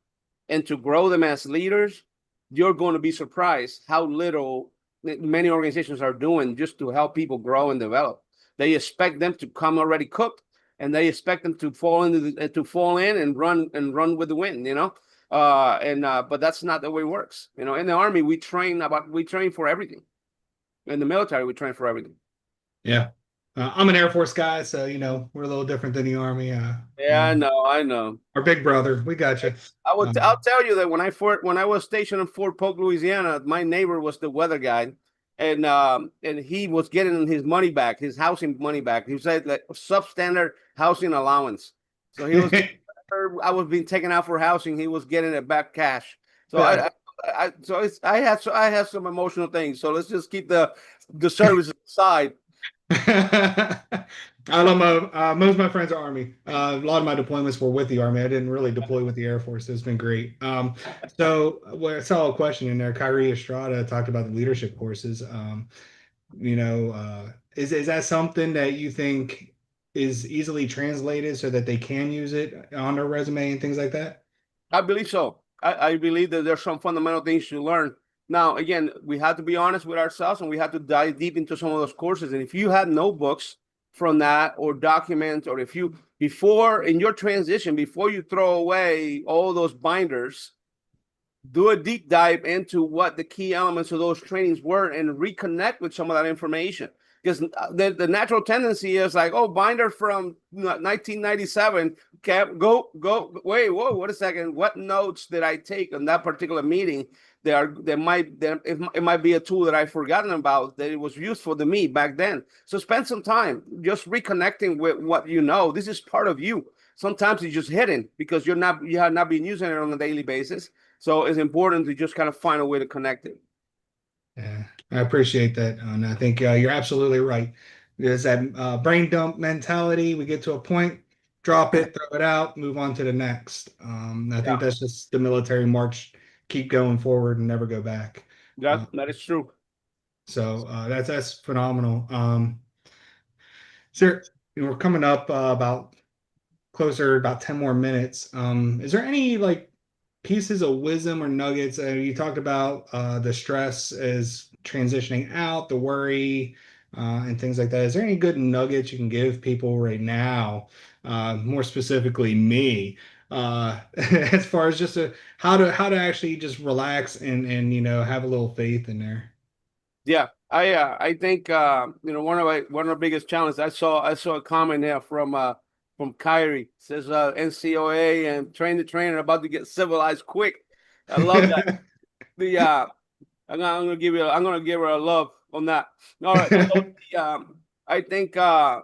and to grow them as leaders, you're going to be surprised how little many organizations are doing just to help people grow and develop. They expect them to come already cooked, and they expect them to fall in and run with the wind, but that's not the way it works. In the Army, we train for everything. In the military, we train for everything. Yeah. I'm an Air Force guy, so we're a little different than the Army. Yeah, I know. Our big brother, we got you. I'll tell you that when I was stationed in Fort Polk, Louisiana, my neighbor was the weather guy, and he was getting his money back, his housing money back. He said like substandard housing allowance. So he was I was being taken out for housing. He was getting it back cash. So I have some emotional things. So let's just keep the service aside. I love most of my friends are Army. A lot of my deployments were with the Army. I didn't really deploy with the Air Force. It's been great. So I saw a question in there. Kyrie Estrada talked about the leadership courses. Is that something that you think is easily translated so that they can use it on their resume and things like that? I believe so. I believe that there's some fundamental things to learn. Now, again, we have to be honest with ourselves, and we have to dive deep into some of those courses. And if you have notebooks from that or documents, or if you, before in your transition, before you throw away all those binders, do a deep dive into what the key elements of those trainings were and reconnect with some of that information. Because the natural tendency is like, oh, binder from 1997. Wait, whoa, what a second. What notes did I take on that particular meeting? It might be a tool that I've forgotten about that it was useful to me back then. So spend some time just reconnecting with what you know. This is part of you. Sometimes it's just hidden because you have not been using it on a daily basis. So it's important to just kind of find a way to connect it. Yeah, I appreciate that. And I think you're absolutely right. There's that brain dump mentality. We get to a point, drop it, throw it out, move on to the next. I think that's just the military march. Keep going forward and never go back. That is true. So that's phenomenal. Sir, we're coming up about 10 more minutes. Is there any pieces of wisdom or nuggets? You talked about the stress as transitioning out, the worry, and things like that. Is there any good nuggets you can give people right now, more specifically me, as far as just how to actually just relax and have a little faith in there? Yeah, I think one of the biggest challenges I saw a comment there from Kyrie. It says NCOA and train the trainer about to get civilized quick. I love that. I'm gonna give her a love on that. All right. So, I think I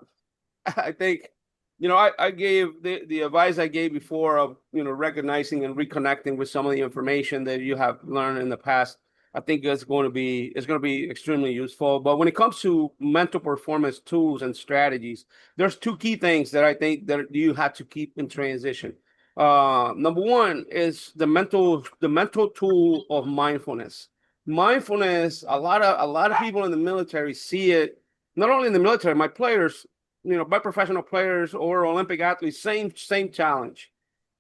gave the advice I gave before of recognizing and reconnecting with some of the information that you have learned in the past. I think it's going to be extremely useful. But when it comes to mental performance tools and strategies, there's two key things that I think that you have to keep in transition. Number one is the mental tool of mindfulness. Mindfulness, a lot of people in the military see it, not only in the military, my players, my professional players or Olympic athletes, same challenge.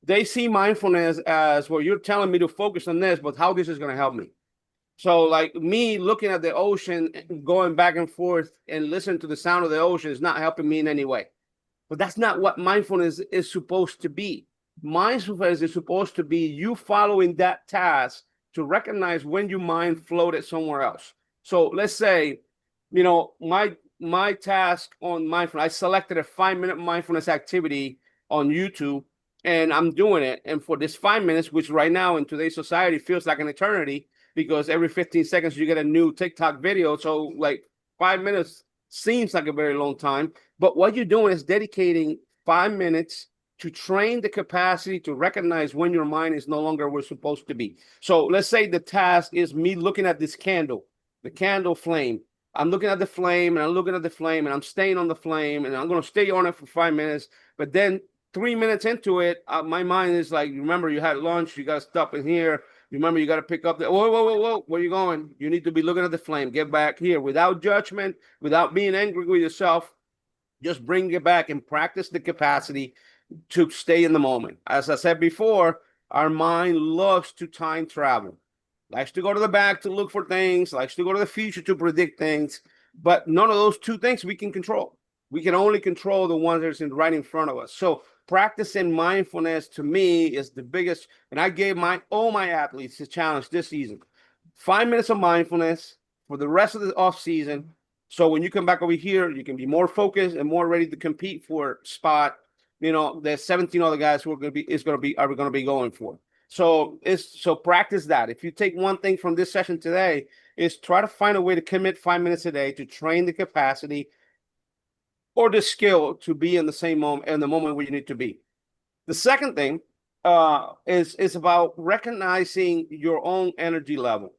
They see mindfulness as, well, you're telling me to focus on this, but how this is going to help me. So like me looking at the ocean, going back and forth and listening to the sound of the ocean is not helping me in any way. But that's not what mindfulness is supposed to be. Mindfulness is supposed to be you following that task to recognize when your mind floated somewhere else. So let's say, my task on mindfulness, I selected a 5-minute mindfulness activity on YouTube and I'm doing it. And for this 5 minutes, which right now in today's society feels like an eternity, because every 15 seconds you get a new TikTok video. So like 5 minutes seems like a very long time. But what you're doing is dedicating 5 minutes to train the capacity to recognize when your mind is no longer where it's supposed to be. So let's say the task is me looking at this candle, the candle flame. I'm looking at the flame and I'm looking at the flame and I'm staying on the flame and I'm going to stay on it for 5 minutes. But then 3 minutes into it, my mind is like, remember, you had lunch, you got to stop in here. Remember, you got to pick up the, whoa, whoa, whoa, whoa, where you going? You need to be looking at the flame. Get back here without judgment, without being angry with yourself. Just bring it back and practice the capacity to stay in the moment. As I said before, our mind loves to time travel, likes to go to the back to look for things, likes to go to the future to predict things. But none of those two things we can control. We can only control the ones that's right in front of us. So practicing mindfulness to me is the biggest. And I gave all my athletes a challenge this season: 5 minutes of mindfulness for the rest of the off season. So when you come back over here, you can be more focused and more ready to compete for spot. There's 17 other guys who are going to be going for. So practice that. If you take one thing from this session today, is try to find a way to commit 5 minutes a day to train the capacity or the skill to be in the same moment, in the moment where you need to be. The second thing is about recognizing your own energy level.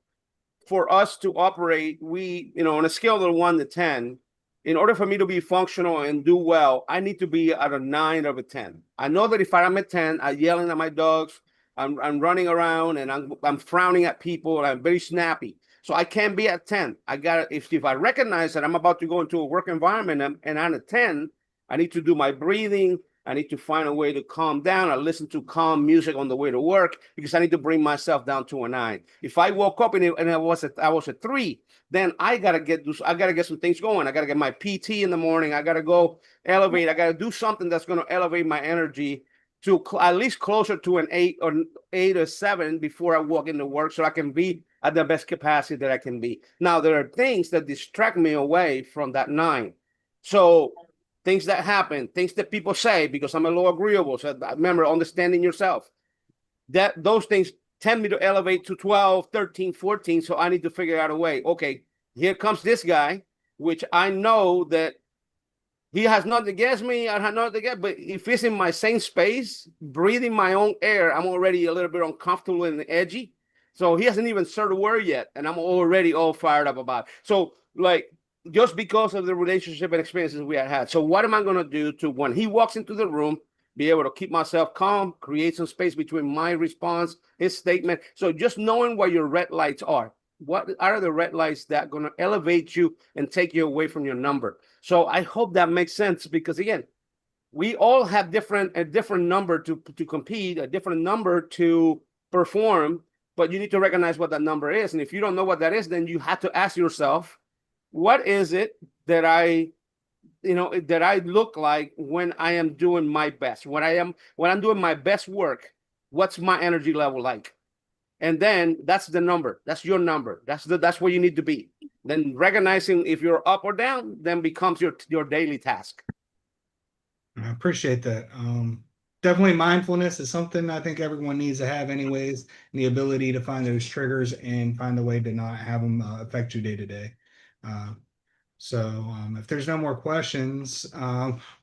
For us to operate, we, on a scale of 1 to 10, in order for me to be functional and do well, I need to be at a 9 of a 10. I know that if I'm at 10, I'm yelling at my dogs, I'm running around, and I'm frowning at people, and I'm very snappy. So I can't be at 10. I got if I recognize that I'm about to go into a work environment and I'm at 10, I need to do my breathing. I need to find a way to calm down. I listen to calm music on the way to work because I need to bring myself down to a 9. If I woke up and I was a 3, then I gotta get some things going. I gotta get my PT in the morning. I gotta go elevate. I gotta do something that's gonna elevate my energy to at least closer to an 8 or 7 before I walk into work, so I can be at the best capacity that I can be. Now there are things that distract me away from that 9. So things that happen, things that people say, because I'm a little agreeable. So remember, understanding yourself. That those things tend me to elevate to 12, 13, 14. So I need to figure out a way. Okay, here comes this guy, which I know that he has nothing against me. I have nothing against, but if he's in my same space, breathing my own air, I'm already a little bit uncomfortable and edgy. So he hasn't even said a word yet, and I'm already all fired up about it. So, just because of the relationship and experiences we had. So what am I going to do to, when he walks into the room, be able to keep myself calm, create some space between my response, his statement. So just knowing where your red lights are. What are the red lights that are going to elevate you and take you away from your number? So I hope that makes sense, because again, we all have a different number to compete, a different number to perform, but you need to recognize what that number is. And if you don't know what that is, then you have to ask yourself, what is it that I look like when I am doing my best? When I'm doing my best work, what's my energy level like? And then that's the number. That's your number. That's where you need to be. Then recognizing if you're up or down, then becomes your daily task. I appreciate that. Definitely mindfulness is something I think everyone needs to have anyways, and the ability to find those triggers and find a way to not have them affect you day to day. So if there's no more questions,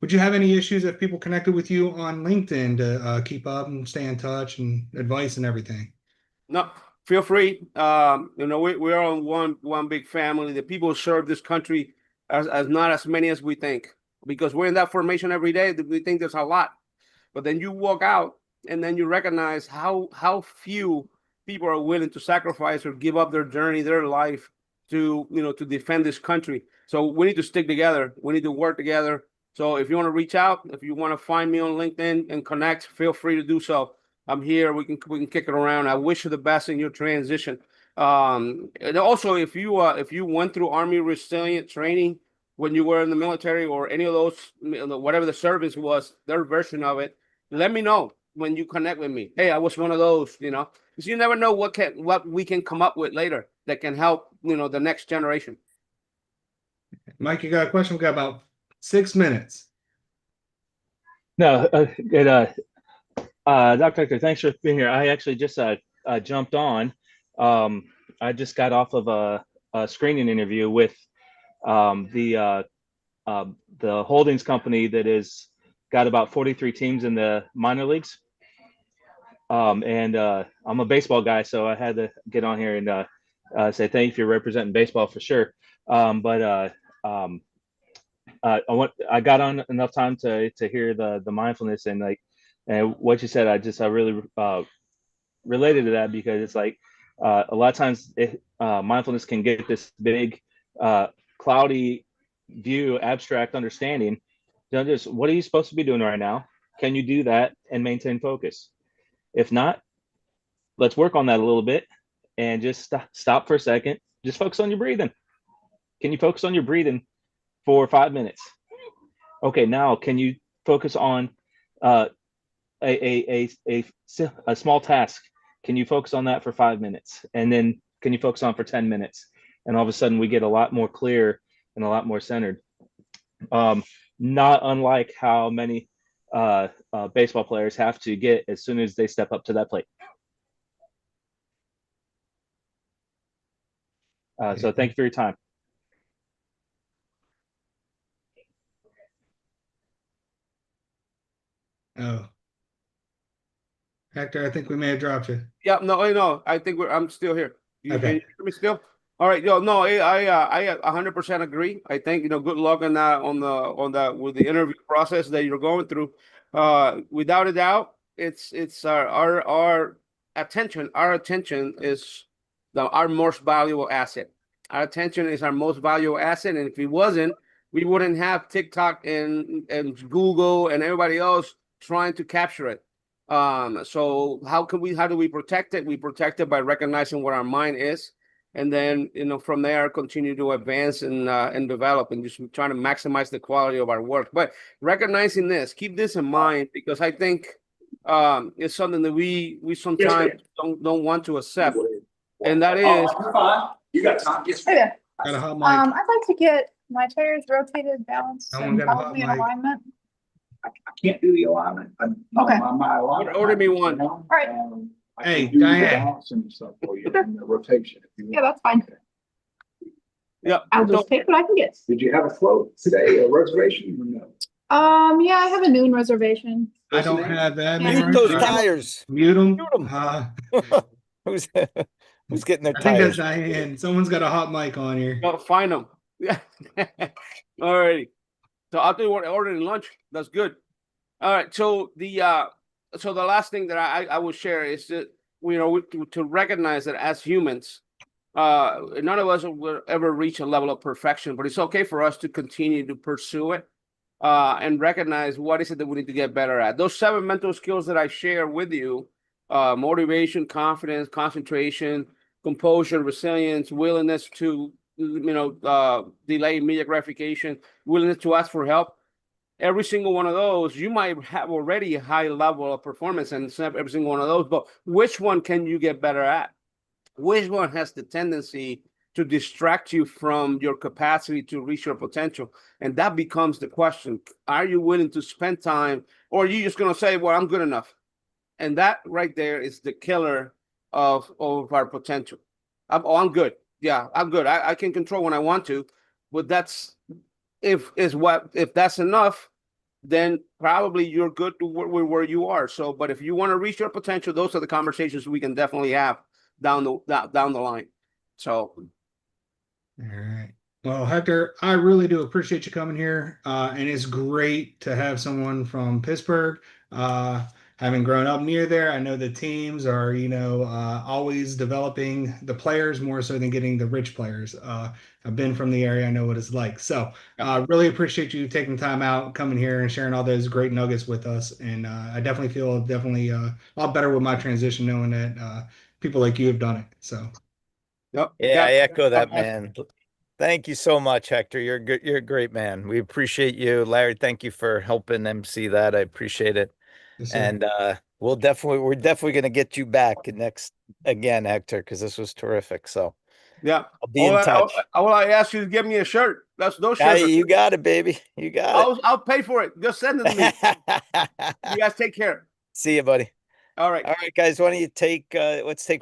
would you have any issues if people connected with you on LinkedIn to keep up and stay in touch and advice and everything? No, feel free. We're on one big family. The people who serve this country as not as many as we think, because we're in that formation every day. We think there's a lot, but then you walk out and then you recognize how few people are willing to sacrifice or give up their journey, their life to defend this country. So we need to stick together. We need to work together. So if you want to reach out, if you want to find me on LinkedIn and connect, feel free to do so. I'm here. We can kick it around. I wish you the best in your transition. And also, if you went through Army Resilient training when you were in the military, or any of those, whatever the service was, their version of it, let me know when you connect with me. Hey, I was one of those, because you never know what we can come up with later that can help, the next generation. Mike, you got a question? We got about 6 minutes. No, good. Dr. Hector, thanks for being here. I actually just jumped on. I just got off of a screening interview with the holdings company that is got about 43 teams in the minor leagues. And I'm a baseball guy, so I had to get on here and say thank you for representing baseball for sure. I got on enough time to hear the mindfulness and what you said. I really related to that because it's like a lot of times mindfulness can get this big cloudy view, abstract understanding. Just what are you supposed to be doing right now? Can you do that and maintain focus? If not, let's work on that a little bit and just stop for a second. Just focus on your breathing. Can you focus on your breathing for 5 minutes? Okay, now can you focus on a small task? Can you focus on that for 5 minutes? And then can you focus on for 10 minutes? And all of a sudden we get a lot more clear and a lot more centered. Not unlike how many baseball players have to get as soon as they step up to that plate. So thank you for your time. Oh, Hector, I think we may have dropped you. Yeah, no, I think I'm still here. Okay. Can you hear me still? All right, no, I 100% agree. I think, good luck on that, with the interview process that you're going through. Without a doubt, it's our attention. Our attention is our most valuable asset. Our attention is our most valuable asset, and if it wasn't, we wouldn't have TikTok and Google and everybody else trying to capture it. So how do we protect it? We protect it by recognizing what our mind is, and then from there continue to advance and develop and just trying to maximize the quality of our work. But recognizing this, keep this in mind, because I think it's something that we sometimes don't want to accept, and that is you got time. Yes. Got a hot mic. I'd like to get my tires rotated, balanced, Someone and got a hot probably in mic. alignment. I can't do the alignment. Okay. My alignment. Order me one. All right. I Hey, can do the Diane. balance and stuff for you and the rotation. If you Yeah, want. that's fine. Yeah. I'll just take what I can get. Did you have a float today, a reservation or no? Yeah, I have a noon reservation. I don't have that. Yeah. Mute Mary. those tires. Mute them. Mute 'em. Who's who's getting their I think that's tires? Diane. Someone's got a hot mic on here. Go find them. Yeah. All righty. So I'll tell you what, ordering lunch. That's good. All right. So the last thing that I will share is that to recognize that as humans, none of us will ever reach a level of perfection, but it's okay for us to continue to pursue it, and recognize what is it that we need to get better at. Those 7 mental skills that I share with you, motivation, confidence, concentration, composure, resilience, willingness to delay immediate gratification, willingness to ask for help. Every single one of those, you might have already a high level of performance and every single one of those, but which one can you get better at? Which one has the tendency to distract you from your capacity to reach your potential? And that becomes the question. Are you willing to spend time, or are you just going to say, well, I'm good enough? And that right there is the killer of our potential. I'm good. Yeah, I'm good. I can control when I want to, but if that's enough, then probably you're good to where you are. So, but if you want to reach your potential, those are the conversations we can definitely have down the line. So, All right. Well, Hector, I really do appreciate you coming here. And it's great to have someone from Pittsburgh. Having grown up near there, I know the teams are, always developing the players more so than getting the rich players. I've been from the area. I know what it's like. So really appreciate you taking time out, coming here and sharing all those great nuggets with us. And I definitely feel a lot better with my transition, knowing that people like you have done it. So. yep. Yeah, I echo that, man. Thank you so much, Hector. You're good. You're a great man. We appreciate you, Larry. Thank you for helping MC that. I appreciate it. Yes, sir. And we're definitely going to get you back again, Hector, because this was terrific. So Yeah. I'll be in touch. All I ask you to give me a shirt. Those Yeah, shirts. you got it, baby. You got I'll pay for it. Just send it to me. it. You guys take care. See you, buddy. All right. All right, guys. Why don't you let's take